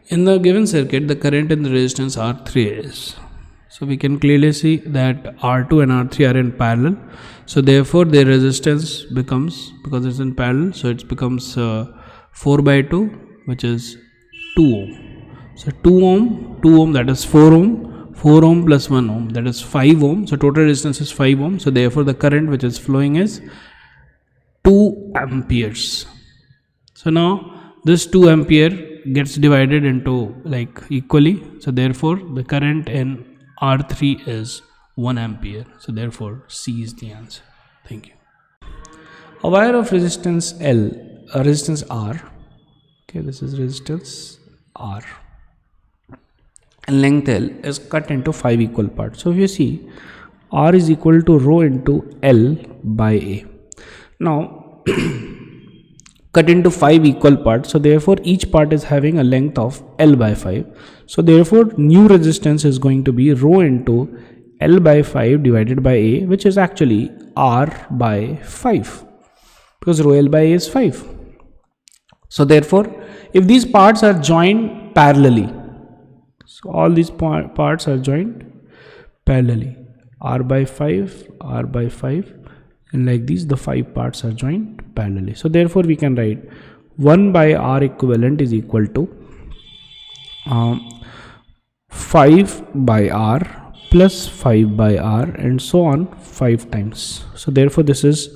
In the given circuit, the current in the resistance R3 is. So we can clearly see that R2 and R3 are in parallel. So therefore their resistance becomes, because it's in parallel, so it becomes 4 by 2, which is 2 ohm. So 2 ohm, that is 4 ohm, 4 ohm plus 1 ohm, that is 5 ohm. So total resistance is 5 ohm. So therefore the current which is flowing is 2 amperes. So now this 2 ampere gets divided into like equally. So therefore the current in R3 is 1 ampere. So therefore C is the answer. Thank you. A wire of resistance L, resistance R. Okay, this is resistance R. And length L is cut into 5 equal parts. So if you see, R is equal to rho into L by A. Now cut into 5 equal parts, so therefore each part is having a length of L by 5. So therefore new resistance is going to be rho into L by 5 divided by A, which is actually R by 5, because rho L by A is 5. So therefore if these parts are joined parallelly, so all these parts are joined parallelly, R by 5, R by 5, and like these the 5 parts are joined parallelly. So therefore we can write 1 by R equivalent is equal to 5 by R plus 5 by R and so on 5 times. So therefore this is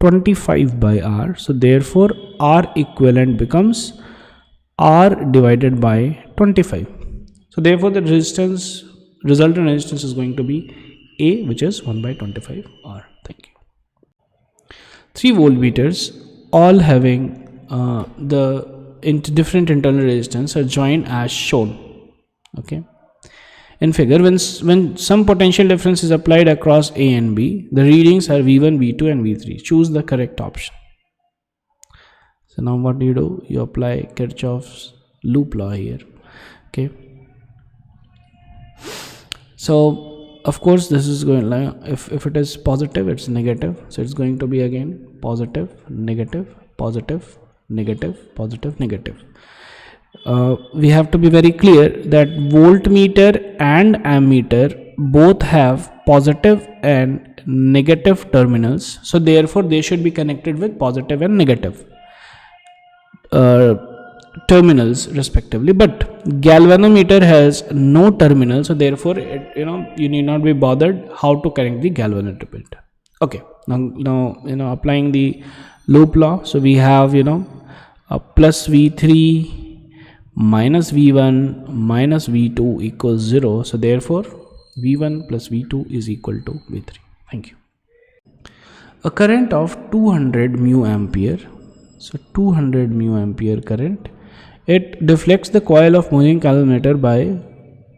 25 by R. So therefore R equivalent becomes R divided by 25. So therefore the resistance, resultant resistance is going to be A, which is 1 by 25 R. Thank you. 3 voltmeters, all having different internal resistance, are joined as shown. Okay. In figure, when some potential difference is applied across A and B, the readings are V1, V2 and V3. Choose the correct option. So now what do? You apply Kirchhoff's loop law here. Okay. So of course this is going like, if it is positive, it's negative. So it's going to be again positive, negative, positive, negative, positive, negative. We have to be very clear that voltmeter and ammeter both have positive and negative terminals. So therefore they should be connected with positive and negative terminals respectively, but galvanometer has no terminal, so therefore you need not be bothered how to connect the galvanometer. Okay, now applying the loop law, so we have plus V3 minus V1 minus V2 equals 0. So therefore V1 plus V2 is equal to V3. Thank you. A current of 200 mu ampere, so 200 mu ampere current, it deflects the coil of moving galvanometer by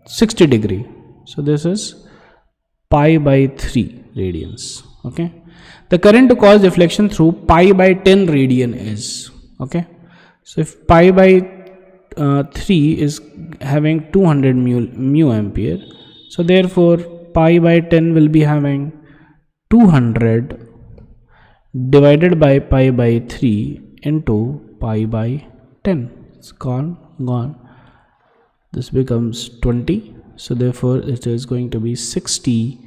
60 degree. So this is pi by 3 radians. Okay, the current to cause deflection through pi by 10 radian is, okay, so if pi by 3 is having 200 mu ampere, so therefore pi by 10 will be having 200 divided by pi by 3 into pi by 10. It's gone. This becomes 20. So therefore it is going to be 60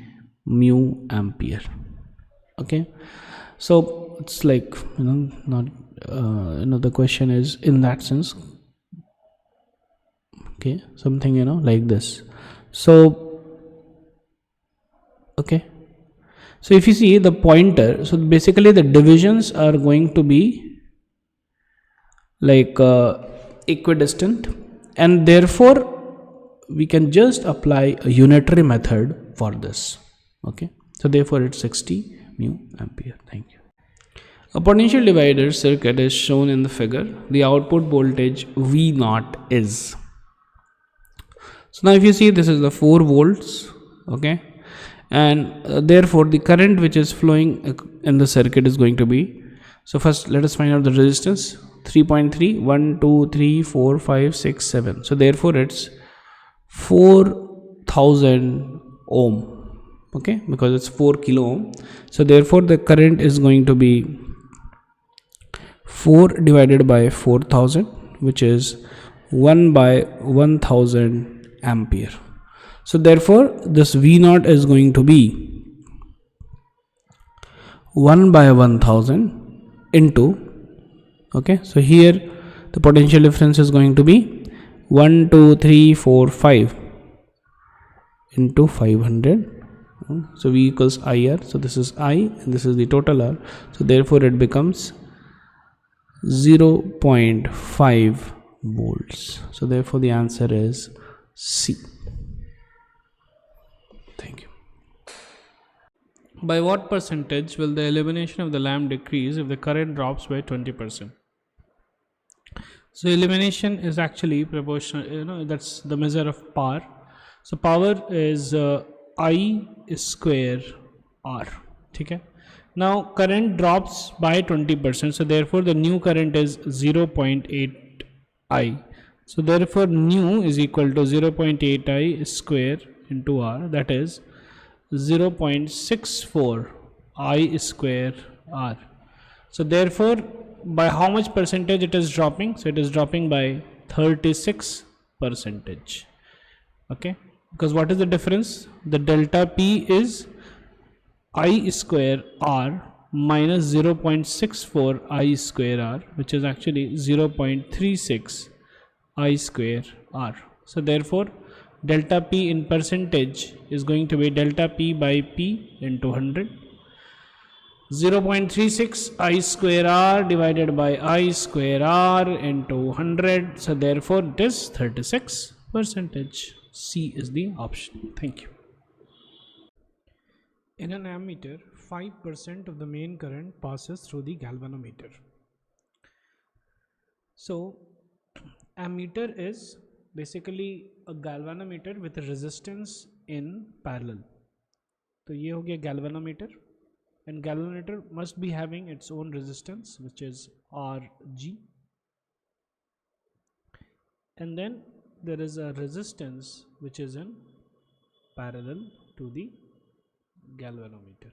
mu ampere. Okay, so it's like not the question is in that sense, okay, something like this. So okay, so if you see the pointer, so basically the divisions are going to be like equidistant, and therefore we can just apply a unitary method for this. Okay, so therefore it's 60 mu ampere. Thank you. A potential divider circuit is shown in the figure. The output voltage V0 is. So now if you see, this is the 4 volts. Okay, and therefore the current which is flowing in the circuit is going to be, so first let us find out the resistance. 3.3, 1, 2, 3, 4, 5, 6, 7. So therefore it's 4000 ohm. Okay, because it's 4 kilo ohm. So therefore the current is going to be 4 divided by 4000, which is 1 by 1000 ampere. So therefore this V naught is going to be 1 by 1000 into, okay, so here the potential difference is going to be 1 2 3 4 5 into 500. So V equals IR, so this is I and this is the total R, so therefore it becomes 0.5 volts. So therefore the answer is C. Thank you. By what percentage will the illumination of the lamp decrease if the current drops by 20%? So illumination is actually proportional, that's the measure of power. So power is I square R. Okay. Now current drops by 20%, so therefore the new current is 0.8 I. So therefore new is equal to 0.8 I square into R, that is 0.64 I square R. So therefore by how much percentage it is dropping? So it is dropping by 36 percentage. Okay, because what is the difference? The delta P is I square R minus 0.64 I square R, which is actually 0.36 I square R. So therefore delta P in percentage is going to be delta P by P into 100. 0.36 I square R divided by I square R into 100. So therefore it is 36 percentage. C is the option. Thank you. In an ammeter, 5% of the main current passes through the galvanometer. So ammeter is basically a galvanometer with a resistance in parallel. तो ये हो गया galvanometer, and galvanometer must be having its own resistance, which is Rg, and then there is a resistance which is in parallel to the galvanometer.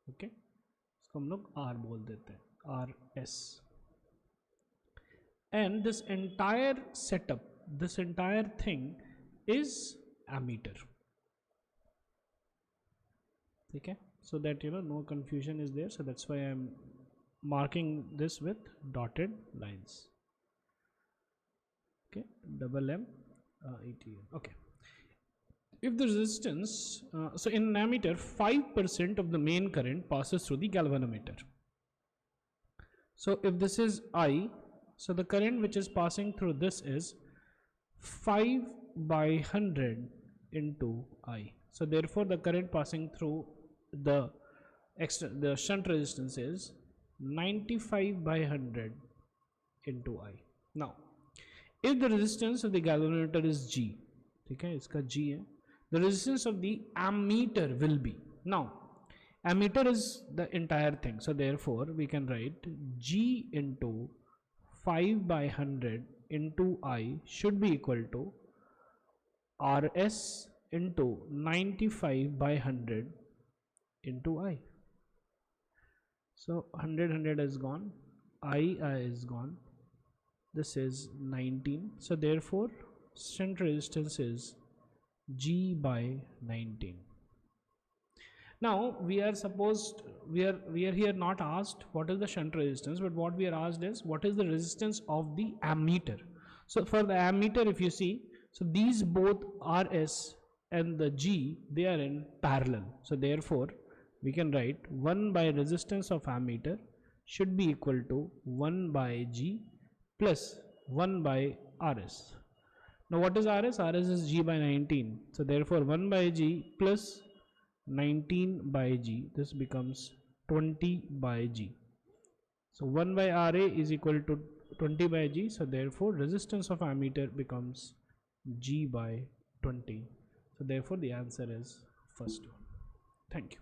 Okay, इसको हम लोग R बोल देते हैं, Rs. And this entire setup, this entire thing is ammeter. Okay, so that no confusion is there, so that's why I am marking this with dotted lines. Okay, double M ETN. Okay, if the resistance, so in an ammeter 5% of the main current passes through the galvanometer. So if this is I, so the current which is passing through this is 5 by 100 into I. So therefore the current passing through the shunt resistance is 95 by 100 into I. Now if the resistance of the galvanometer is G, okay, इसका G है, the resistance of the ammeter will be, now ammeter is the entire thing, so therefore we can write G into 5 by 100 into I should be equal to Rs into 95 by 100 into I. So 100 is gone, I is gone, this is 19, so therefore shunt resistance is G by 19. Now we are here not asked what is the shunt resistance, but what we are asked is what is the resistance of the ammeter. So for the ammeter, if you see, so these both Rs and the G, they are in parallel, so therefore we can write 1 by resistance of ammeter should be equal to 1 by G plus 1 by Rs. Now what is Rs? Rs is G by 19, so therefore 1 by G plus 19 by G, this becomes 20 by G. So 1 by Ra is equal to 20 by G, so therefore resistance of ammeter becomes G by 20. So therefore the answer is first one. Thank you.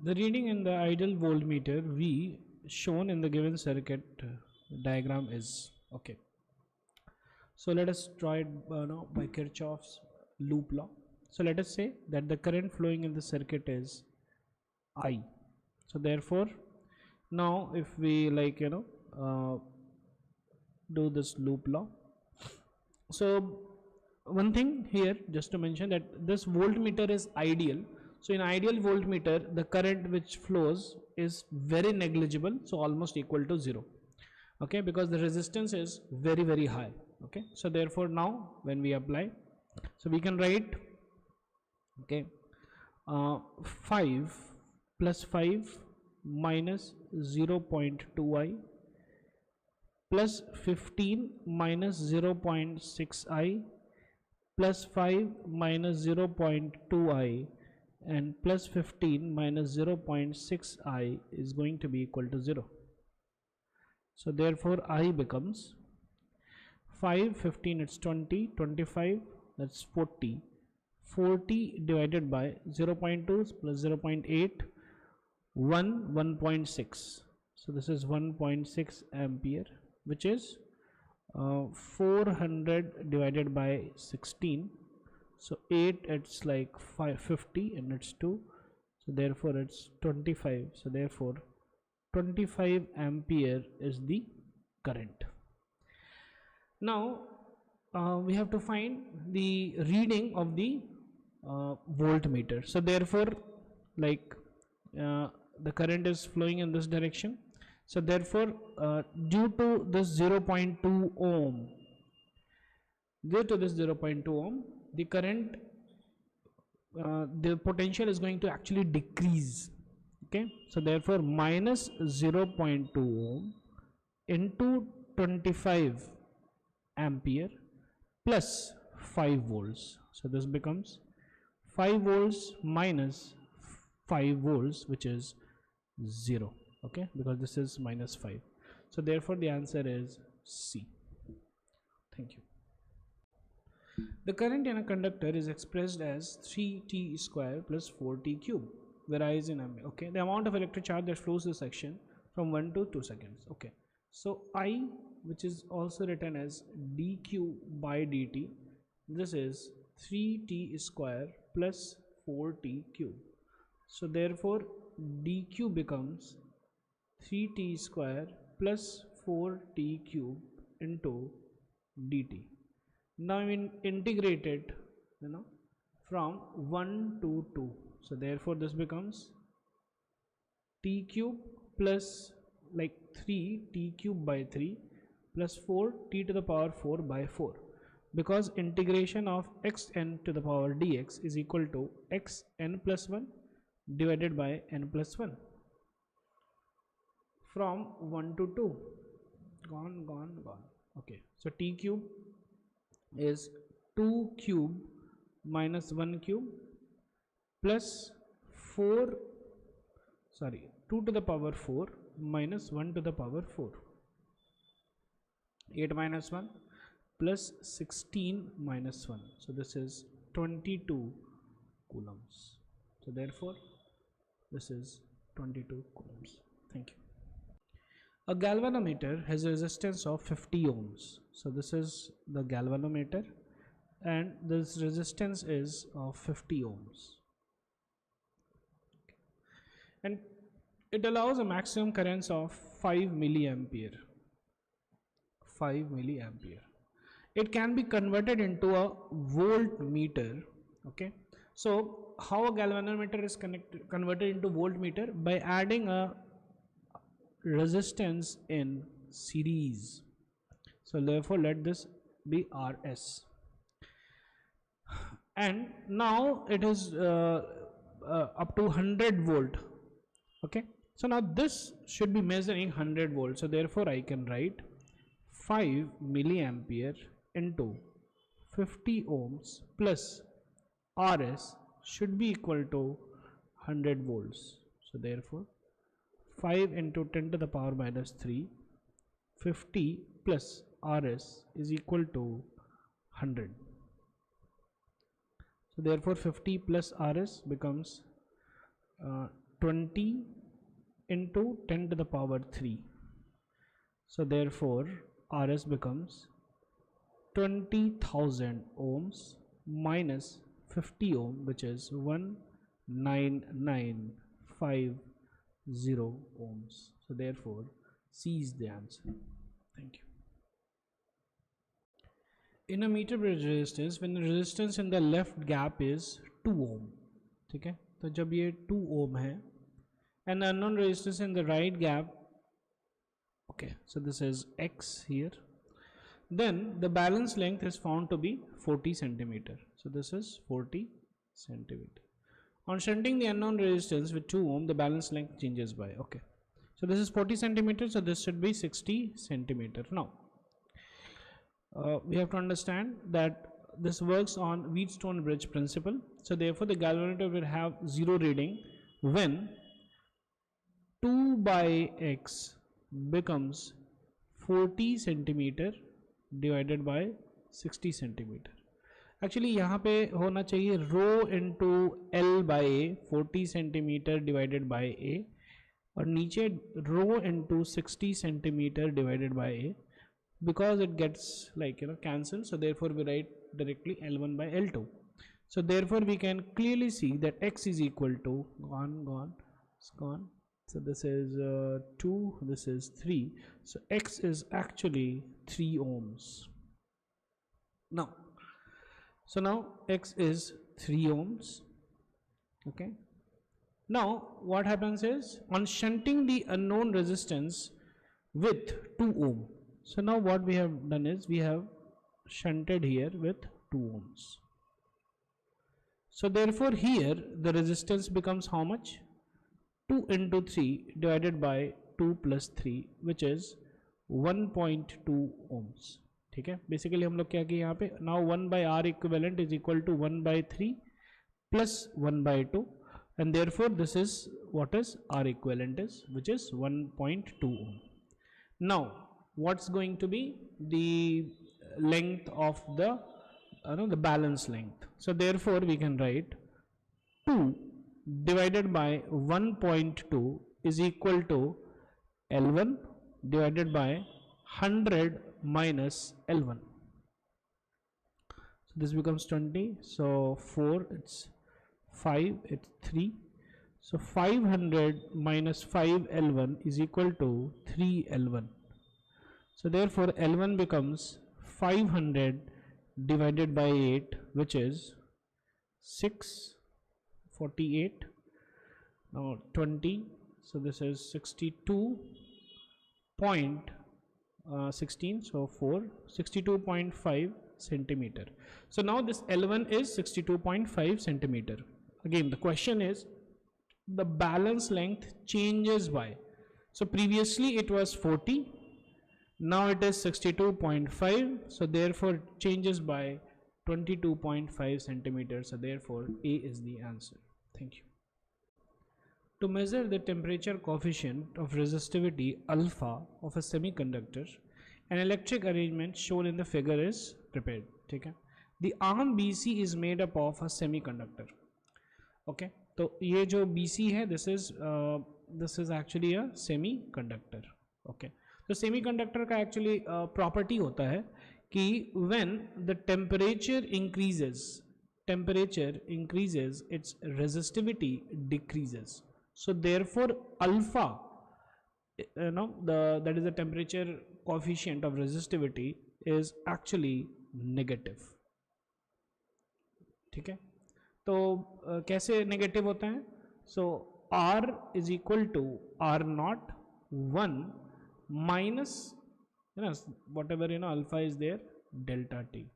The reading in the ideal voltmeter V shown in the given circuit diagram is, okay. So let us draw it now by Kirchhoff's loop law. So let us say that the current flowing in the circuit is I. So therefore now if we do this loop law, So one thing here just to mention that this voltmeter is ideal. So in ideal voltmeter the current which flows is very negligible, so almost equal to zero. Okay, because the resistance is very high. Okay, so therefore now when we apply, so we can write, okay, 5 plus 5 minus 0.2i plus 15 minus 0.6i plus 5 minus 0.2i and plus 15 minus 0.6i is going to be equal to 0. So therefore I becomes 5, 15, it's 20, 25, that's 40. 40 divided by 0.2 plus 0.8, 1.6. So this is 1.6 ampere, which is 400 divided by 16. So 8, it's like 550 and it's 2. So therefore it's 25. So therefore 25 ampere is the current. Now we have to find the reading of the voltmeter. So therefore, like the current is flowing in this direction. So therefore due to this 0.2 ohm, the current, the potential is going to actually decrease. Okay, so therefore minus 0.2 ohm into 25 ampere plus 5 volts. So this becomes 5 volts minus 5 volts, which is 0. Okay, because this is minus 5. So therefore the answer is C. Thank you. The current in a conductor is expressed as 3t square plus 4t cube, varies in ampere. Okay, the amount of electric charge that flows the section from 1 to 2 seconds. Okay, so I, which is also written as dq by dt, this is 3t square plus 4t cube. So therefore dq becomes 3t square plus 4t cube into dt. Now I integrate it, from 1 to 2. So therefore this becomes t cube plus like 3 t cube by 3 plus 4 t to the power 4 by 4, because integration of xn to the power dx is equal to xn plus 1 divided by n plus 1 from 1 to 2. Gone. Okay, so t cube is 2 cube minus 1 cube plus 2 to the power 4 minus 1 to the power 4, 8 minus 1 plus 16 minus 1. So this is 22 coulombs. So therefore this is 22 coulombs. Thank you. A galvanometer has a resistance of 50 ohms. So this is the galvanometer and this resistance is of 50 ohms. And it allows a maximum current of 5 milliampere. 5 milliampere. It can be converted into a voltmeter. Okay. So how a galvanometer is converted into voltmeter? By adding a resistance in series. So therefore let this be Rs, and now it is up to 100 volt. Okay, so now this should be measuring 100 volts. So therefore I can write 5 milliampere into 50 ohms plus Rs should be equal to 100 volts. So therefore 5 into 10 to the power minus 3, 50 plus Rs is equal to 100. So therefore 50 plus Rs becomes 20 into 10 to the power 3. So therefore Rs becomes 20,000 ohms minus 50 ohm, which is 19950 ohms. So therefore C is the answer. Thank you. in a meter bridge resistance when the resistance in the left gap is 2 ohm, ठीक है, तो जब ये 2 ohm है and the unknown resistance in the right gap, okay, so this is x here, then the balance length is found to be 40 centimeter. So this is 40 centimeter. On shunting the unknown resistance with 2 ohm, the balance length changes by, okay, so this is 40 centimeter, so this should be 60 centimeter. Now we have to understand that this works on Wheatstone bridge principle. So therefore the galvanometer will have 0 reading when 2 by x becomes 40 centimeter divided by 60 centimeter. Actually यहाँ पे होना चाहिए rho into L by A 40 centimeter divided by A, और नीचे rho into 60 centimeter divided by a, because it gets like cancelled, so therefore we write directly L1 by L2. So therefore we can clearly see that x is equal to it's gone. So this is 2, this is 3, so x is actually 3 ohms. Now x is 3 ohms. Okay, now what happens is on shunting the unknown resistance with 2 ohm, so now what we have done is we have shunted here with 2 ohms. So therefore here the resistance becomes how much? 2 into 3 divided by 2 plus 3, which is 1.2 ohms. ठीक है, basically हम लोग क्या किए यहाँ पे, now 1 by R equivalent is equal to 1 by 3 plus 1 by 2, and therefore this is what is R equivalent is, which is 1.2 ohm. Now what's going to be the length of the balance length? So therefore we can write 2 divided by 1.2 is equal to L1 divided by 100 minus L1. So this becomes 20, so 4, it's 5, it's 3, so 500 minus 5 L1 is equal to 3 L1. So therefore L1 becomes 500 divided by 8, which is 648. Now 20, so this is 62.16, so 62.5 centimeter. So now this L1 is 62.5 centimeter. Again the question is the balance length changes by, so previously it was 40, now it is 62.5, so therefore it changes by 22.5 centimeters, so therefore A is the answer. Thank you. To measure the temperature coefficient of resistivity alpha of a semiconductor, an electric arrangement shown in the figure is prepared. Okay? The arm BC is made up of a semiconductor. Okay, तो ये जो BC है, this is actually a semiconductor. Okay, तो semiconductor का actually property होता है कि when the temperature increases, its resistivity decreases. So therefore alpha, that is the temperature coefficient of resistivity is actually negative. ठीक है, तो कैसे नेगेटिव होता है? सो R is equal to R naught 1 minus whatever alpha is there, delta T.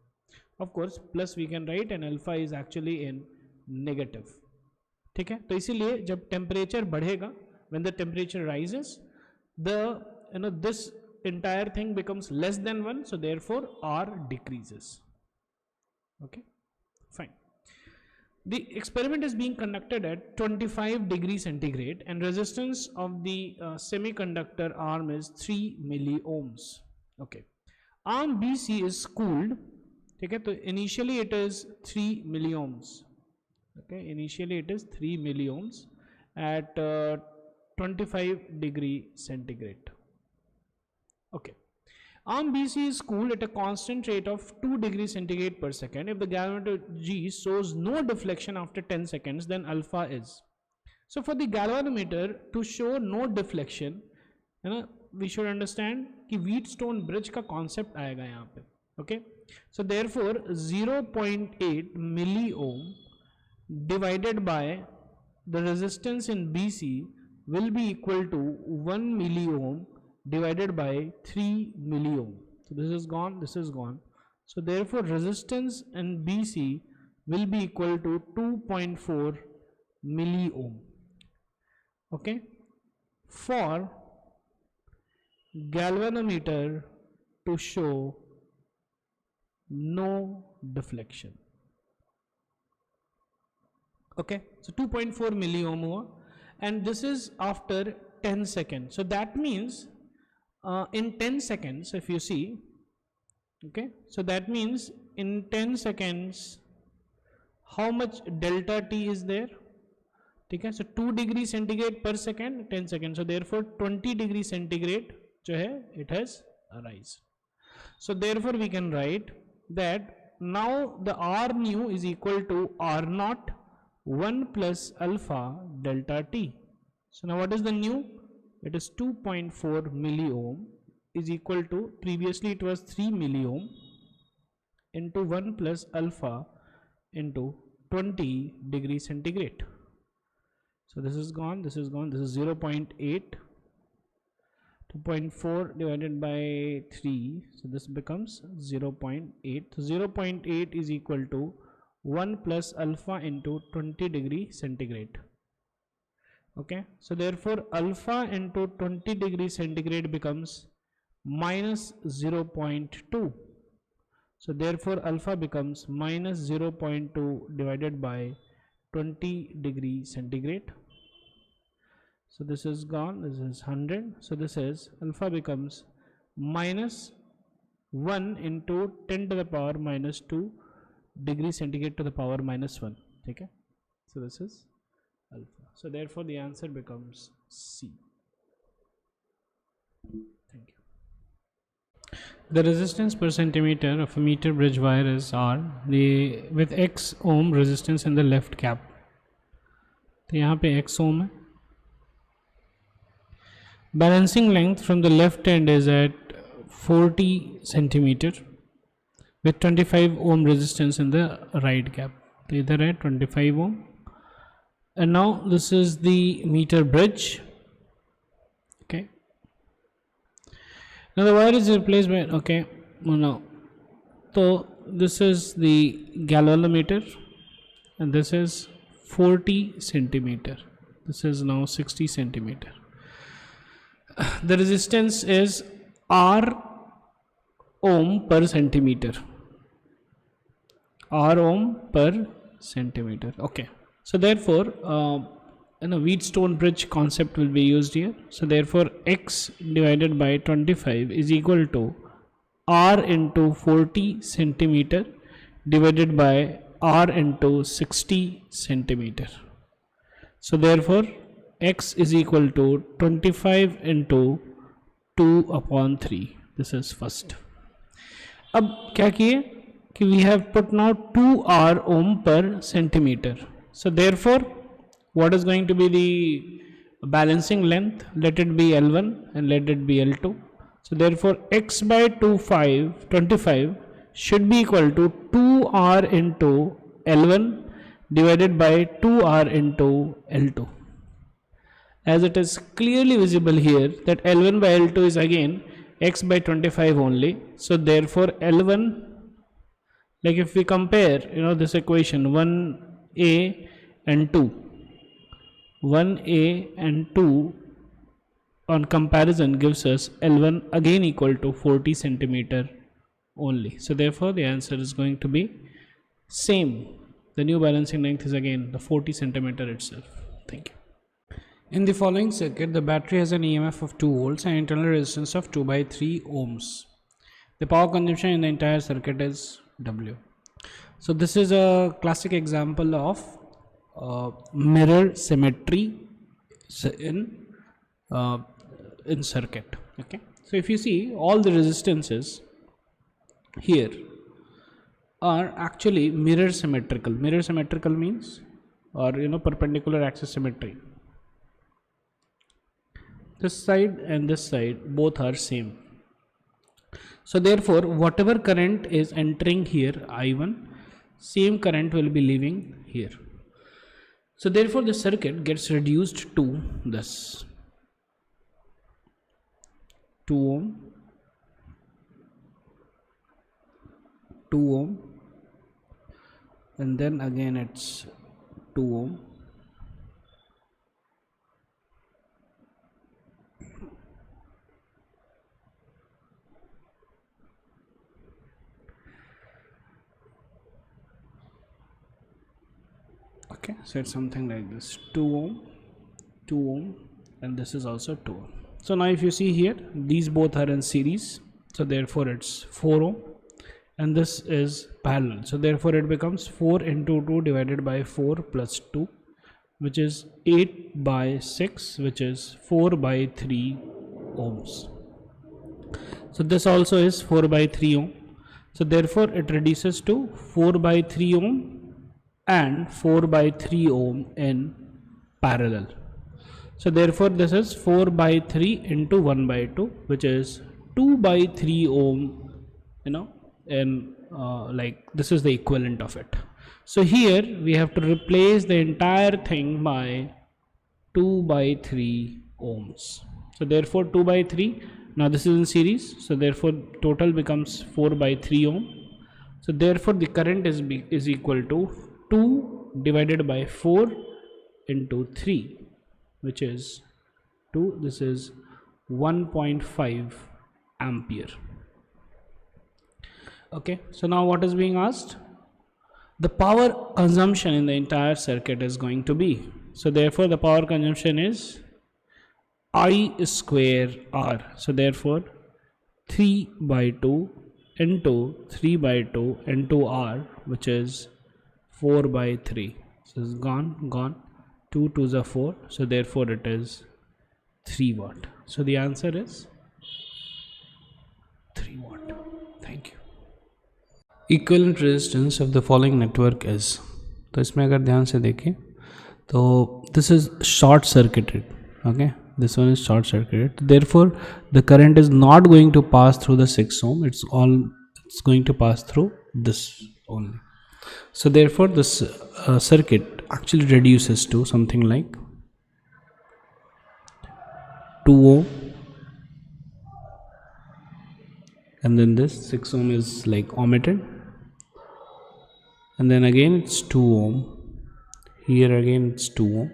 Of course plus we can write, and alpha is actually in negative. ठीक है, तो इसीलिए जब टेम्परेचर बढ़ेगा, when the temperature rises, the this entire thing becomes less than 1, so therefore R decreases. Okay, fine. The experiment is being conducted at 25 degrees centigrade and resistance of the semiconductor arm is 3 milliohms. Okay, arm BC is cooled. ठीक है, तो initially it is 3 milliohms. Okay, initially it is 3 milliohms at 25 degree centigrade. Okay, arm BC is cooled at a constant rate of 2 degrees centigrade per second. If the galvanometer G shows no deflection after 10 seconds, then alpha is. So for the galvanometer to show no deflection, we should understand कि Wheatstone bridge का concept आएगा यहाँ पे. Okay, So therefore 0.8 milliohm divided by the resistance in BC will be equal to 1 milliohm divided by 3 milliohm. So this is gone, this is gone. So therefore resistance in BC will be equal to 2.4 milliohm. Okay. For galvanometer to show no deflection. Okay, so 2.4 milliohm हुआ, and this is after 10 seconds. So that means in 10 seconds, if you see, okay, so that means in 10 seconds, how much delta T is there? Okay, so 2 degree centigrade per second, 10 seconds. So therefore 20 degree centigrade जो है, it has arisen. So therefore we can write that now the R nu is equal to R naught 1 plus alpha delta T. So now what is the nu? It is 2.4 milliohm is equal to, previously it was 3 milliohm into 1 plus alpha into 20 degree centigrade. So this is gone, this is gone, this is 0.8, 2.4 divided by 3, so this becomes 0.8. So 0.8 is equal to 1 plus alpha into 20 degree centigrade. Okay, so therefore alpha into 20 degree centigrade becomes minus 0.2. So therefore alpha becomes minus 0.2 divided by 20 degree centigrade. So this is gone, this is 100. So this is alpha becomes minus 1 into 10 to the power minus 2 degree centigrade to the power minus 1. Okay, so this is alpha. So therefore the answer becomes C. Thank you. The resistance per centimeter of a meter bridge wire is R, with X ohm resistance in the left cap. तो यहाँ पे X ohm है. Balancing length from the left end is at 40 centimeter with 25 ohm resistance in the right cap. तो इधर है 25 ohm. And now this is the meter bridge. Okay. Now the wire is replaced by, okay, no. So this is the galvanometer and this is 40 centimeter. This is now 60 centimeter. The resistance is R ohm per centimeter. R ohm per centimeter. Okay. So therefore, Wheatstone bridge concept will be used here. So therefore, X divided by 25 is equal to R into 40 centimeter divided by R into 60 centimeter. So therefore, X is equal to 25 into 2 upon 3. This is first. अब क्या किए कि we have put now 2 R ohm per centimeter. So therefore, what is going to be the balancing length? Let it be L1 and let it be L2. So therefore, X by 25 should be equal to 2R into L1 divided by 2R into L2. As it is clearly visible here that L1 by L2 is again X by 25 only. So therefore L1, like if we compare, this equation 1A and 2, 1A and 2 on comparison gives us L1 again equal to 40 centimeter only. So therefore the answer is going to be same. The new balancing length is again the 40 centimeter itself. Thank you. In the following circuit, the battery has an EMF of 2 volts and internal resistance of 2 by 3 ohms. The power consumption in the entire circuit is W. So this is a classic example of mirror symmetry in circuit. Okay. So if you see, all the resistances here are actually mirror symmetrical. Mirror symmetrical means, or perpendicular axis symmetry. This side and this side both are same. So therefore whatever current is entering here, I1, same current will be leaving here. So therefore the circuit gets reduced to this 2 ohm, 2 ohm, and then again it's 2 ohm, okay. So it's something like this, 2 ohm, 2 ohm, and this is also 2 ohm. So now if you see here, these both are in series, so therefore it's 4 ohm, and this is parallel, so therefore it becomes 4 into 2 divided by 4 plus 2, which is 8 by 6, which is 4 by 3 ohms. So this also is 4 by 3 ohm, so therefore it reduces to 4 by 3 ohm and 4 by 3 ohm in parallel. So therefore this is 4 by 3 into 1 by 2, which is 2 by 3 ohm, and like this is the equivalent of it. So here we have to replace the entire thing by 2 by 3 ohms. So therefore 2 by 3, now this is in series, so therefore total becomes 4 by 3 ohm. So therefore the current is equal to 2 divided by 4 into 3, which is 2, this is 1.5 ampere. Okay, so now what is being asked? The power consumption in the entire circuit is going to be, so therefore the power consumption is I square R. So therefore 3 by 2 into 3 by 2 into R, which is 4 by 3. So it's gone, 2 2s are 4, so therefore it is 3 watt. So the answer is 3 watt. Thank you. Equivalent resistance of the following network is, तो इसमें अगर ध्यान से देखें तो this is short circuited, okay, this one is short circuited, therefore the current is not going to pass through the 6 ohm, it's going to pass through this only. So therefore this circuit actually reduces to something like 2 ohm, and then this 6 ohm is like omitted, and then again it's 2 ohm, here again it's 2 ohm,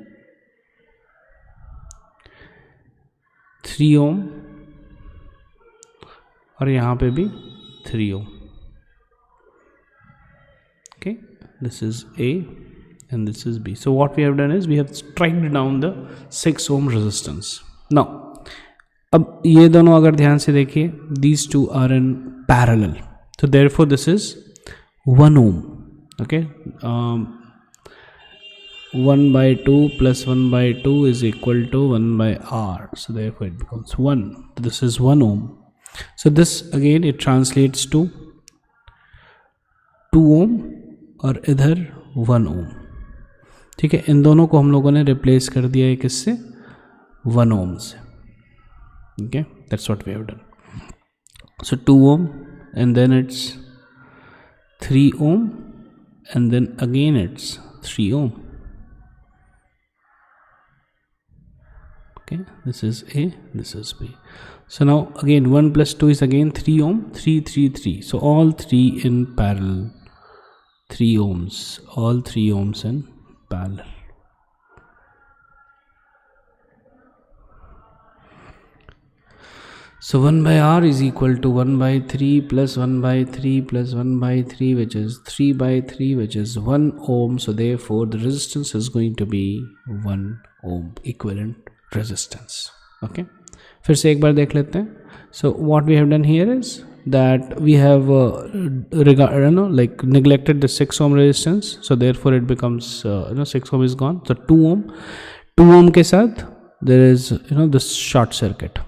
3 ohm, और यहाँ पे भी 3 ohm. Okay, this is A and this is B. So what we have done is we have striked down the 6 ohm resistance. Now अब ये दोनों अगर ध्यान से देखिए, these two are in parallel, so therefore this is 1 ohm. Okay, 1 by 2 plus 1 by 2 is equal to 1 by R, so therefore it becomes 1. This is 1 ohm. So this again it translates to 2 ohm और इधर 1 ohm. ठीक है, इन दोनों को हम लोगों ने replace कर दिया है किससे? 1 ohm से. Okay, that's what we have done. So 2 ohm, and then it's 3 ohm, and then again it's 3 ohm. Okay, this is A, this is B. So now again 1 plus 2 is again 3 ohm, 3 3 3, so all 3 in parallel, 3 ohms, all 3 ohms in parallel. So 1 by R is equal to 1 by 3 plus 1 by 3 plus 1 by 3, which is 3 by 3, which is 1 ohm. So therefore the resistance is going to be 1 ohm, equivalent resistance. Okay, फिर से एक बार देख लेते हैं. So what we have done here is that we have neglected the 6 ohm resistance, so therefore it becomes 6 ohm is gone, so 2 ohm. 2 ohm के साथ there is this short circuit.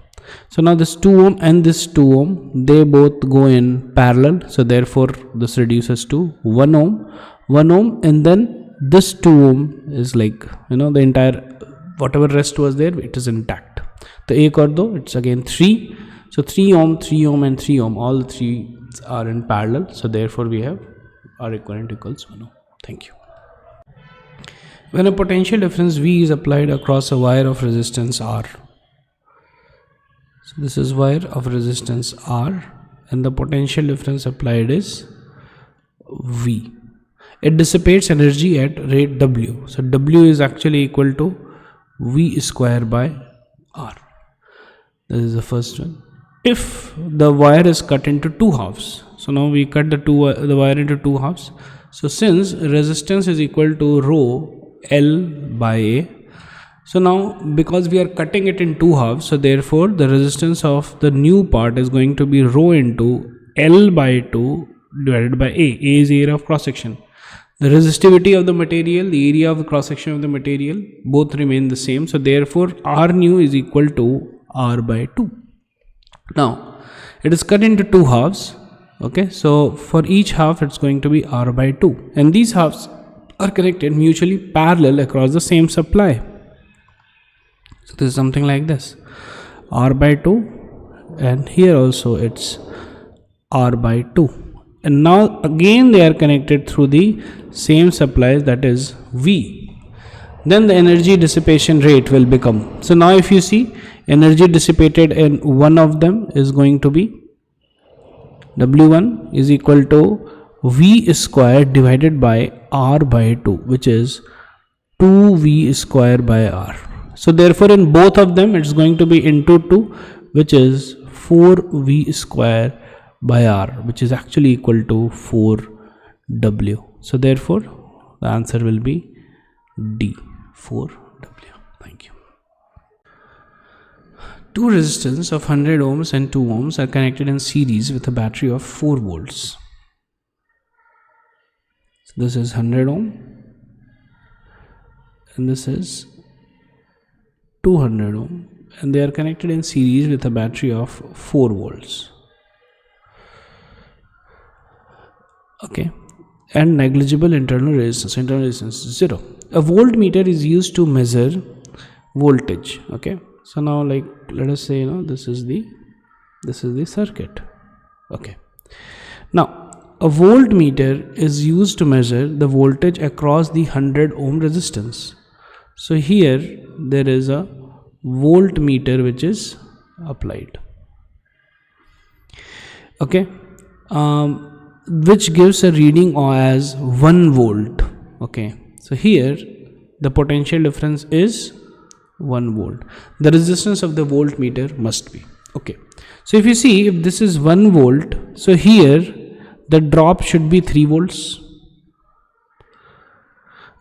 So now this 2 ohm and this 2 ohm, they both go in parallel, so therefore this reduces to 1 ohm, 1 ohm, and then this 2 ohm is like the entire whatever rest was there, it is intact. तो एक और दो, it's again 3, So 3 ohm, 3 ohm and 3 ohm, all three are in parallel. So therefore we have R equivalent equals 1 ohm. Thank you. When a potential difference V is applied across a wire of resistance R. So this is wire of resistance R and the potential difference applied is V. It dissipates energy at rate W. So W is actually equal to V square by R. This is the first one. If the wire is cut into two halves, so now we cut the wire into two halves. So since resistance is equal to rho L by A, so now because we are cutting it in two halves, so therefore the resistance of the new part is going to be rho into L by 2 divided by A. A is the area of cross section. The resistivity of the material, the area of the cross section of the material, both remain the same. So therefore R nu is equal to R by 2. Now it is cut into two halves. Okay, so for each half it's going to be R by 2 and these halves are connected mutually parallel across the same supply. So this is something like this, R by 2 and here also it's R by 2 and now again they are connected through the same supplies, that is V. Then the energy dissipation rate will become, so now if you see, energy dissipated in one of them is going to be W1 is equal to V square divided by R by 2, which is 2V square by R. So therefore in both of them it's going to be into 2, which is 4V square by R, which is actually equal to 4W. So therefore the answer will be D, 4W. Thank you. Two resistors of 100 ohms and 2 ohms are connected in series with a battery of 4 volts. So this is 100 ohm and this is 200 ohm and they are connected in series with a battery of 4 volts. Okay, and negligible internal resistance. Internal resistance is 0. A voltmeter is used to measure voltage. Okay, so now like let us say this is the circuit. Okay, now a voltmeter is used to measure the voltage across the 100 ohm resistance. So here there is a voltmeter which is applied. Okay, which gives a reading as 1 volt. Okay, so here the potential difference is 1 volt. The resistance of the voltmeter must be. Okay, so if you see, if this is 1 volt, so here the drop should be 3 volts.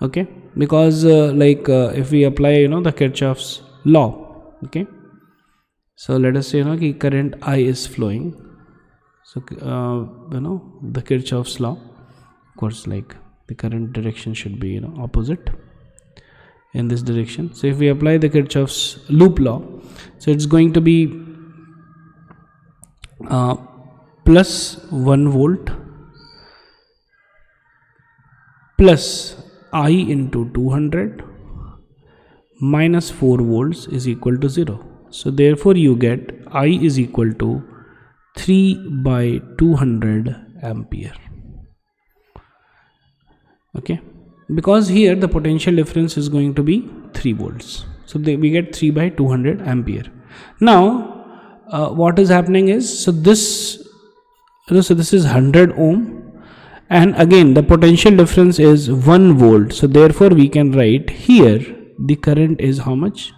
Okay, because if we apply the Kirchhoff's law. Okay, so let us say current I is flowing. So the Kirchhoff's law, of course, like the current direction should be opposite in this direction. So if we apply the Kirchhoff's loop law, so it's going to be plus 1 volt plus I into 200 minus 4 volts is equal to 0. So therefore you get I is equal to 3 by 200 ampere. Okay, because here the potential difference is going to be 3 volts. So we get 3 by 200 ampere. Now what is happening is, so this is 100 ohm and again the potential difference is 1 volt. So therefore we can write here the current is how much?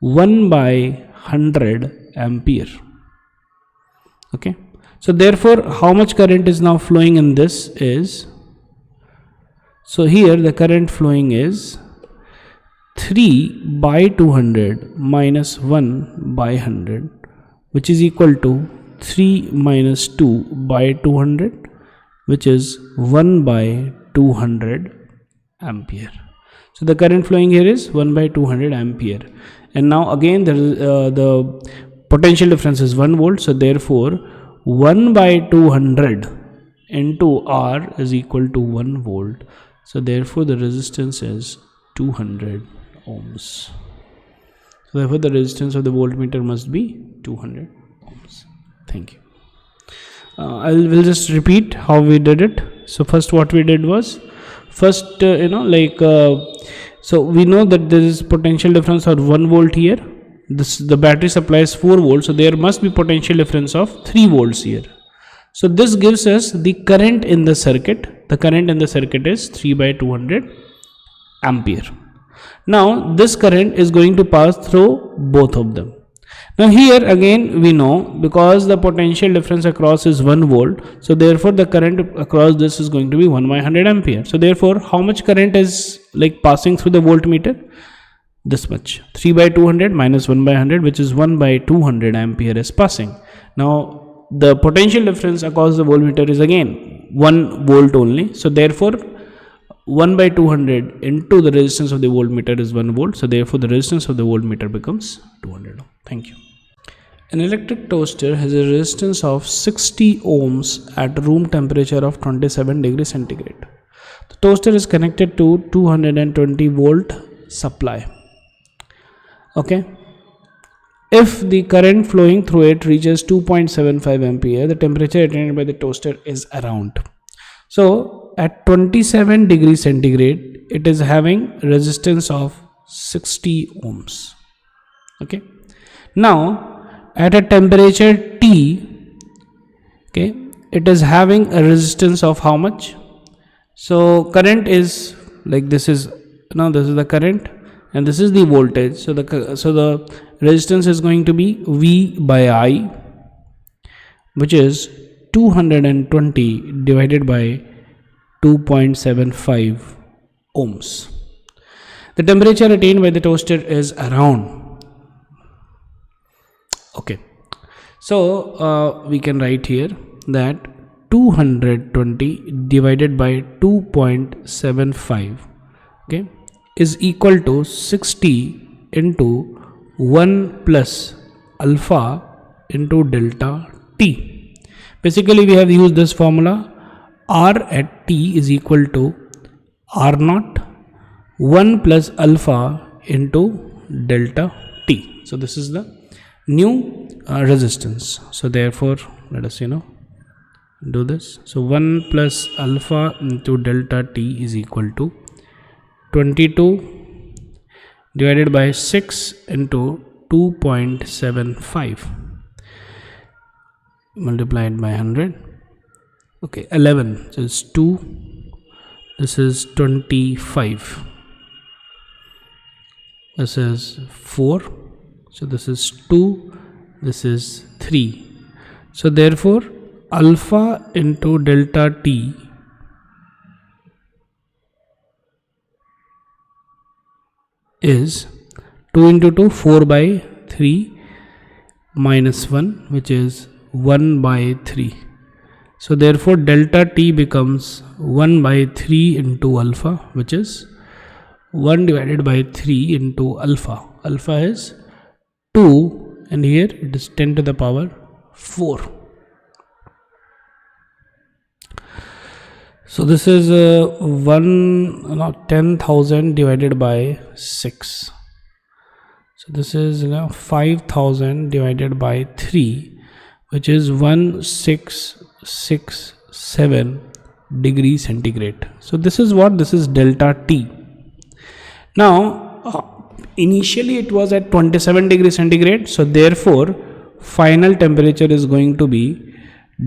1 by 100 ampere. Okay, so therefore how much current is now flowing in this is, so here the current flowing is 3 by 200 minus 1 by 100, which is equal to 3 minus 2 by 200, which is 1 by 200 ampere. So the current flowing here is 1 by 200 ampere. And now again the potential difference is 1 volt. So therefore 1 by 200 into R is equal to 1 volt. So therefore the resistance is 200 ohms. So therefore the resistance of the voltmeter must be 200 ohms. ohms. Thank you. We'll just repeat how we did it. So first what we did was, first so we know that there is potential difference of 1 volt here. The battery supplies 4 volts, so there must be potential difference of 3 volts here. So this gives us the current in the circuit. The current in the circuit is 3 by 200 ampere. Now this current is going to pass through both of them. Now here again we know, because the potential difference across is 1 volt, so therefore the current across this is going to be 1 by 100 ampere. So therefore how much current is like passing through the voltmeter? This much, 3 by 200 minus 1 by 100, which is 1 by 200 ampere is passing. Now the potential difference across the voltmeter is again 1 volt only, so therefore 1 by 200 into the resistance of the voltmeter is 1 volt, so therefore the resistance of the voltmeter becomes 200 ohm. Thank you. An electric toaster has a resistance of 60 ohms at room temperature of 27 degrees centigrade. The toaster is connected to 220 volt supply. Okay. If the current flowing through it reaches 2.75 ampere, the temperature attained by the toaster is around. So at 27 degrees centigrade, it is having resistance of 60 ohms. Okay. Now at a temperature T, okay, it is having a resistance of how much? So current is like this is, now this is the current and this is the voltage. So the resistance is going to be V by I, which is 220 divided by 2.75 ohms. The temperature attained by the toaster is around. Okay, so we can write here that 220 divided by 2.75, okay, is equal to 60 into 1 plus alpha into delta T. Basically we have used this formula. R at T is equal to R naught 1 plus alpha into delta T. So this is the new resistance. So therefore let us do this. So 1 plus alpha into delta T is equal to 22 divided by 6 into 2.75 multiplied by 100. Okay, 11. So it's 2. This is 25. This is 4. So this is 2. This is 3. So therefore alpha into delta T is 2 into 2, 4 by 3 minus 1, which is 1 by 3. So therefore delta T becomes 1 by 3 into alpha, which is 1 divided by 3 into alpha. Alpha is 2 and here it is 10 to the power 4. So this is 10,000 divided by 6. So this is 5,000 divided by 3, which is 1667 degrees centigrade. So this is what? This is delta T. Now initially it was at 27 degrees centigrade. So therefore final temperature is going to be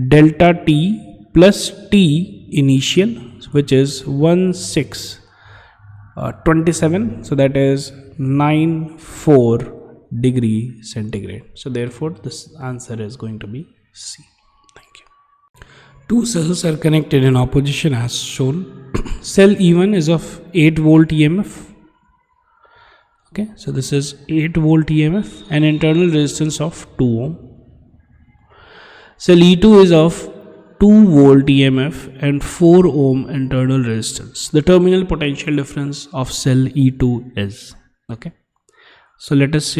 delta T plus T initial, which is 1627. So that is 94 degree centigrade. So therefore this answer is going to be C. Thank you. Two cells are connected in opposition as shown. Cell E1 is of 8 volt EMF. Okay, so this is 8 volt EMF and internal resistance of 2 ohm. Cell E2 is of 2 volt EMF and 4 ohm internal resistance. The terminal potential difference of cell E2 is, okay. So let us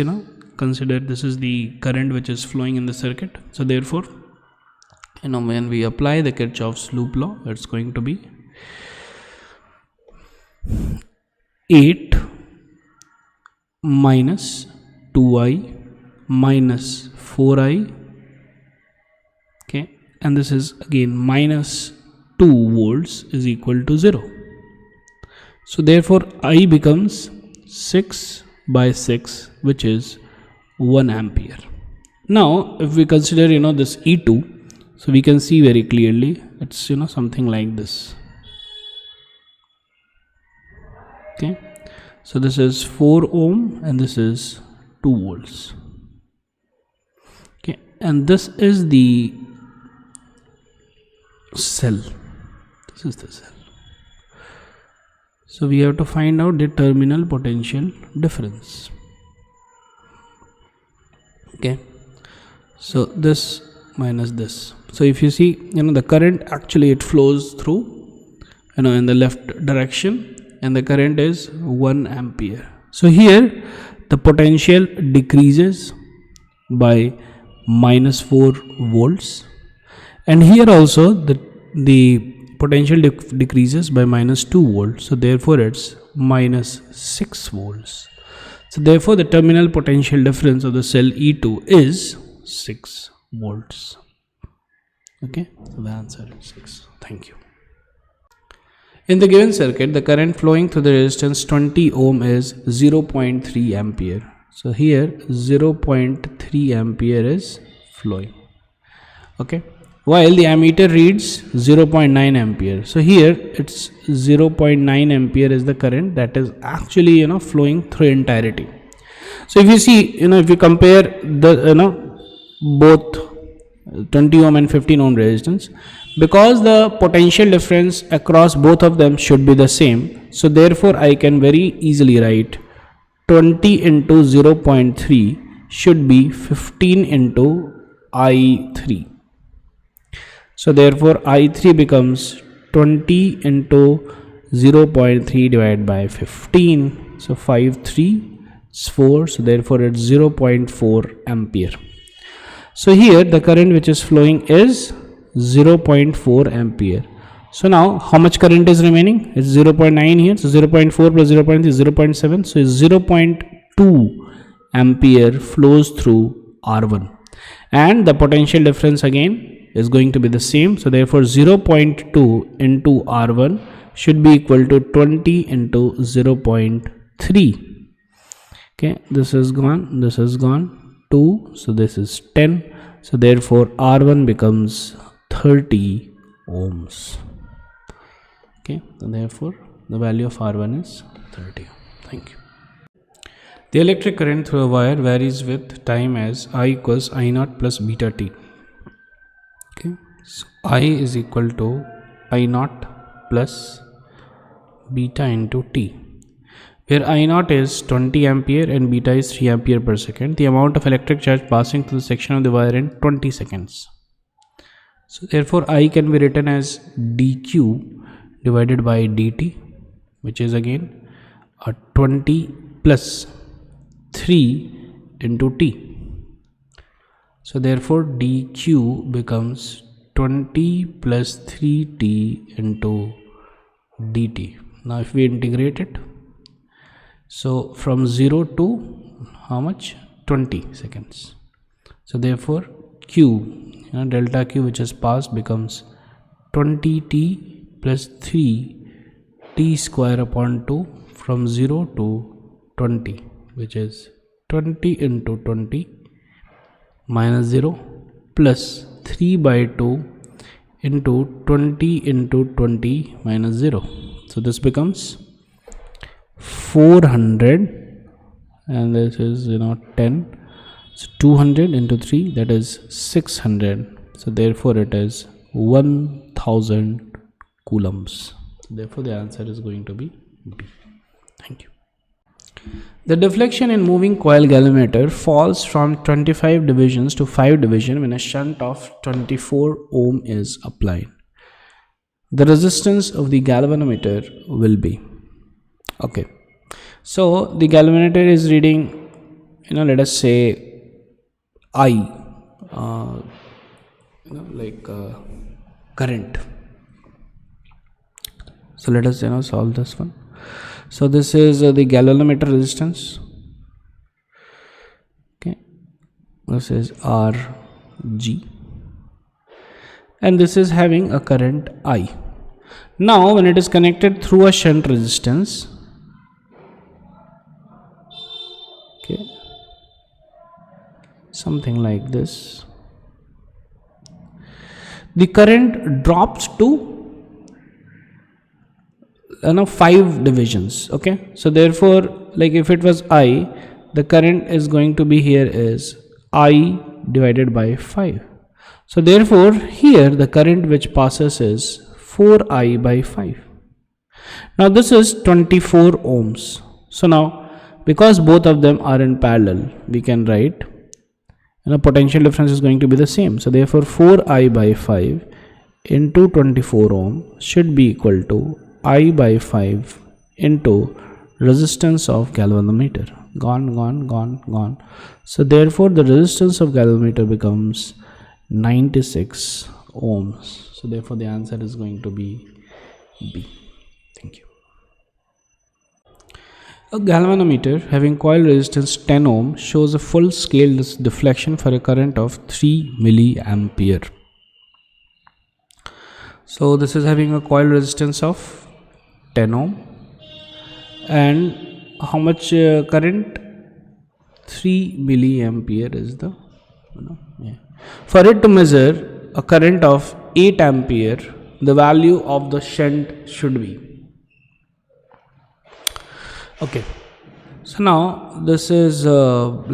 consider this is the current which is flowing in the circuit. So therefore when we apply the Kirchhoff's loop law, it's going to be 8 minus 2i minus 4i and this is again minus 2 volts is equal to 0. So therefore I becomes 6 by 6, which is 1 ampere. Now if we consider this E2, so we can see very clearly it's something like this. Okay, so this is 4 ohm and this is 2 volts. Okay, and this is the cell. This is the cell. So we have to find out the terminal potential difference. Okay, so this minus this. So if you see, the current actually it flows through, in the left direction, and the current is 1 ampere. So here the potential decreases by minus 4 volts, and here also the potential decreases by minus 2 volts. So therefore it's minus 6 volts. So therefore the terminal potential difference of the cell E2 is 6 volts. Okay, so the answer is 6. Thank you. In the given circuit, the current flowing through the resistance 20 ohm is 0.3 ampere. So here 0.3 ampere is flowing. Okay, while the ammeter reads 0.9 ampere. So here it's 0.9 ampere is the current that is actually flowing through entirety. So if you see, if you compare the both 20 ohm and 15 ohm resistance, because the potential difference across both of them should be the same, so therefore I can very easily write 20 into 0.3 should be 15 into I3. So therefore I3 becomes 20 into 0.3 divided by 15. So 5 3 is 4. So therefore it's 0.4 ampere. So here the current which is flowing is 0.4 ampere. So now how much current is remaining? It's 0.9 here. So 0.4 plus 0.3 is 0.7. So it's 0.2 ampere flows through R1. And the potential difference again is going to be the same. So therefore 0.2 into R1 should be equal to 20 into 0.3. Okay, this is gone, this is gone, 2, so this is 10. So therefore R1 becomes 30 ohms. Okay, so therefore the value of R1 is 30. Thank you. The electric current through a wire varies with time as I equals I naught plus beta t. Okay, so I is equal to I naught plus beta into t, where I naught is 20 ampere and beta is 3 ampere per second. The amount of electric charge passing through the section of the wire in 20 seconds. So therefore I can be written as dq divided by dt, which is again a 20 plus 3 into t. So therefore dq becomes 20 plus 3t into dt. Now if we integrate it, so from 0 to how much? 20 seconds. So therefore q, delta q which is passed becomes 20t plus 3 t square upon 2 from 0 to 20, which is 20 into 20 minus 0 plus 3 by 2 into 20 into 20 minus 0. So this becomes 400, and this is 10. So 200 into 3, that is 600. So therefore it is 1000 coulombs. Therefore the answer is going to be B. Thank you. The deflection in moving coil galvanometer falls from 25 divisions to 5 divisions when a shunt of 24 ohm is applied. The resistance of the galvanometer will be, okay, so the galvanometer is reading, let us say I, current. So let us solve this one. So this is the galvanometer resistance. Okay, this is RG, and this is having a current I. Now when it is connected through a shunt resistance, okay, something like this, the current drops to 5 divisions. Okay, so therefore, like if it was I, the current is going to be here is I divided by 5. So therefore here the current which passes is 4I by 5. Now this is 24 ohms. So now because both of them are in parallel, we can write potential difference is going to be the same. So therefore 4I by 5 into 24 ohm should be equal to I by 5 into resistance of galvanometer. Gone. So therefore the resistance of galvanometer becomes 96 ohms. So therefore the answer is going to be B. Thank you. A galvanometer having coil resistance 10 ohm shows a full scale deflection for a current of 3 milliampere. So this is having a coil resistance of 10 ohm and how much current? 3 milliampere is the For it to measure a current of 8 ampere, the value of the shunt should be. Okay, so now this is for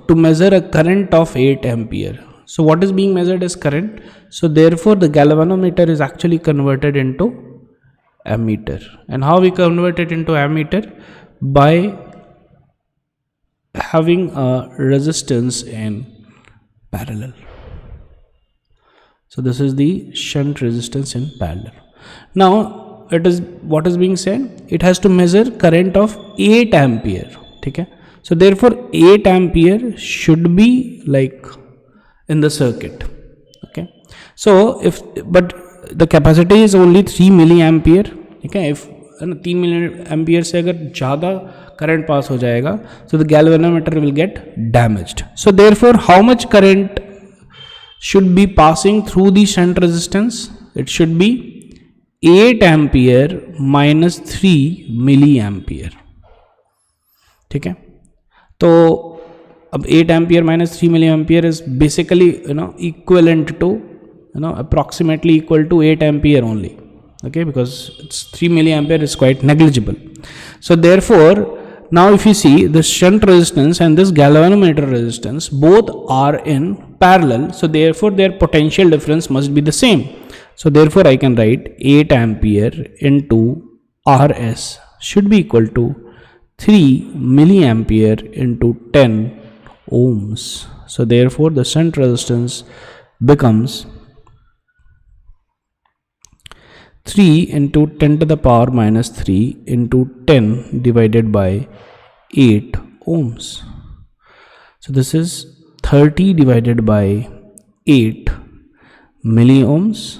to measure a current of 8 ampere. So what is being measured is current. So therefore the galvanometer is actually converted into ammeter. And how we convert it into ammeter? By having a resistance in parallel. So this is the shunt resistance in parallel. Now it is what is being said, it has to measure current of 8 ampere. Okay, so therefore 8 ampere should be like in the circuit. Okay, so but the capacity is only 3 milliampere. Okay, if 3 milliampere से अगर ज़्यादा current pass हो जाएगा, so the galvanometer will get damaged. So therefore how much current should be passing through the shunt resistance? It should be 8 ampere minus 3 milliampere. ठीक है, तो अब 8 ampere minus 3 milliampere is basically equivalent to approximately equal to 8 ampere only. Okay, because it's 3 milliampere is quite negligible. So therefore now if you see this shunt resistance and this galvanometer resistance both are in parallel, so therefore their potential difference must be the same. So therefore I can write 8 ampere into RS should be equal to 3 milliampere into 10 ohms. So therefore the shunt resistance becomes 3 into 10 to the power minus 3 into 10 divided by 8 ohms. So this is 30 divided by 8 milliohms,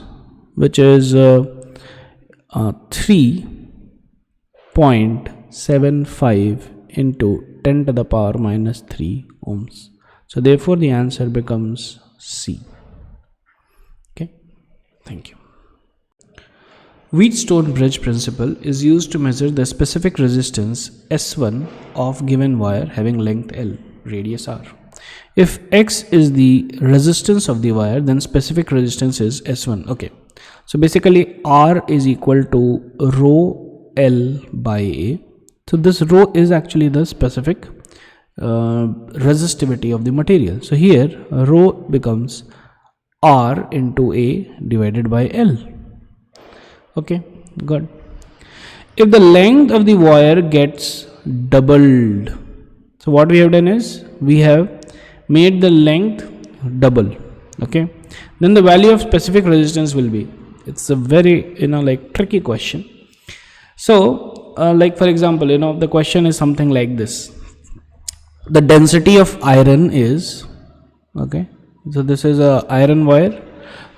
which is 3.75 into 10 to the power minus 3 ohms. So therefore the answer becomes C. Okay, thank you. Wheatstone bridge principle is used to measure the specific resistance S1 of given wire having length L, radius R. If X is the resistance of the wire, then specific resistance is S1. Okay, so basically R is equal to rho L by A. So this rho is actually the specific resistivity of the material. So here rho becomes R into A divided by L. Okay, good. If the length of the wire gets doubled, so what we have done is we have made the length double. Okay, then the value of specific resistance will be, it's a very tricky question. So like for example, the question is something like this: the density of iron is, okay, so this is a iron wire,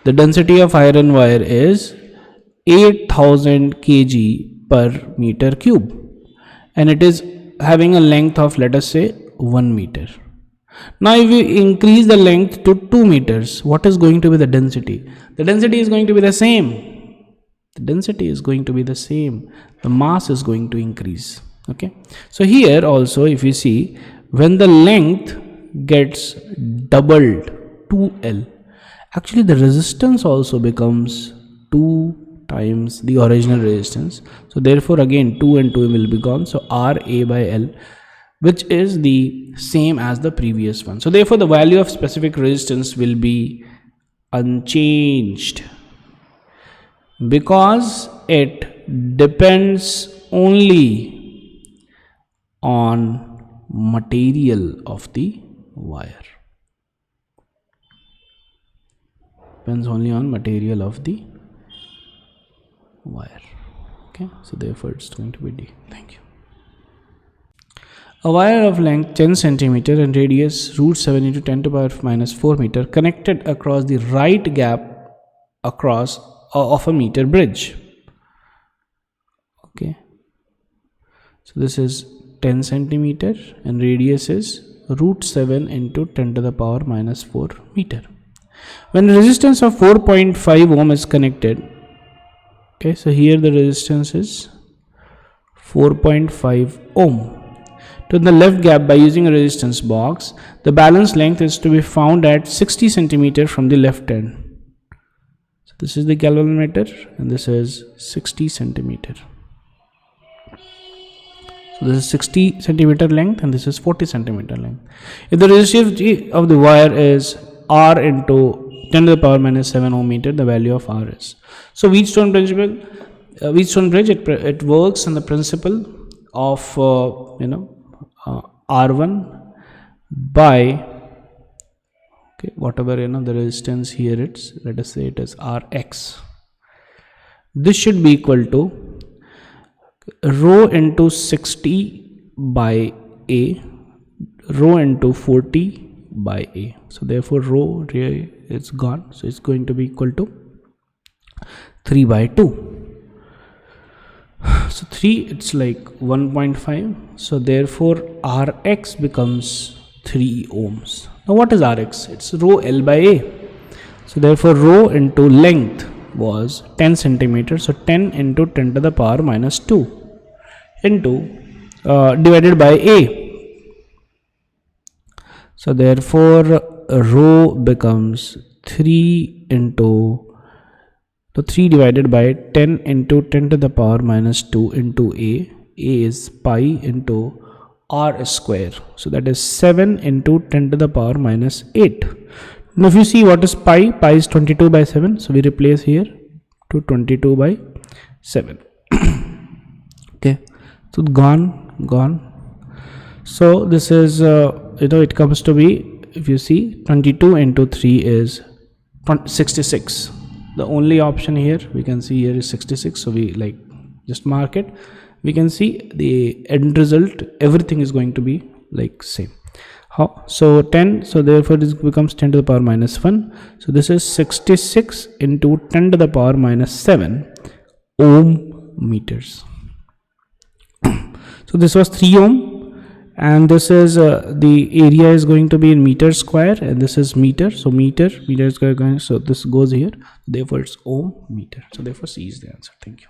the density of iron wire is 8000 kg per meter cube, and it is having a length of, let us say, 1 meter. Now if you increase the length to 2 meters, what is going to be the density? The density is going to be the same. The density is going to be the same. The mass is going to increase. Okay. So here also, if you see, when the length gets doubled, 2L, actually the resistance also becomes 2 times the original resistance. So therefore again 2 and 2 will be gone. So RA by L, which is the same as the previous one. So therefore the value of specific resistance will be unchanged, because it depends only on material of the wire. Depends only on material of the wire. Okay, so therefore it's going to be D. Thank you. A wire of length 10 centimeter and radius root 7 into 10 to the power minus 4 meter connected across the right gap across of a meter bridge. Okay, so this is 10 centimeter and radius is root 7 into 10 to the power minus 4 meter. When resistance of 4.5 ohm is connected, okay, so here the resistance is 4.5 ohm to the left gap by using a resistance box. The balance length is to be found at 60 centimeter from the left end. So this is the galvanometer and this is 60 centimeter. So this is 60 centimeter length and this is 40 centimeter length. If the resistivity of the wire is R into 10 to the power minus 7 ohm meter, the value of R is. So Wheatstone principle, Wheatstone bridge, it works on the principle of R1 by, okay, whatever the resistance here, it's, let us say it is Rx. This should be equal to rho into 60 by A, rho into 40 by A. So therefore rho is gone, so it's going to be equal to 3 by 2. So 3, it's like 1.5. So therefore Rx becomes 3 ohms. Now what is Rx? It's rho L by A. So therefore rho into length was 10 centimeters. So 10 into 10 to the power minus 2 into divided by A. So therefore rho becomes 3 into, so 3 divided by 10 into 10 to the power minus 2 into A. A is pi into R square. So that is 7 into 10 to the power minus 8. Now if you see what is pi, pi is 22 by 7. So we replace here to 22 by 7. Okay, so gone. So this is, it comes to be, if you see, 22 into 3 is 66. The only option here we can see here is 66. So we like just mark it. We can see the end result, everything is going to be like same. How? So 10, so therefore this becomes 10 to the power minus 1. So this is 66 into 10 to the power minus 7 ohm meters. So this was 3 ohm, and this is the area is going to be in meter square, and this is meter. So meter is going, so this goes here, therefore it's ohm meter. So therefore C is the answer. Thank you.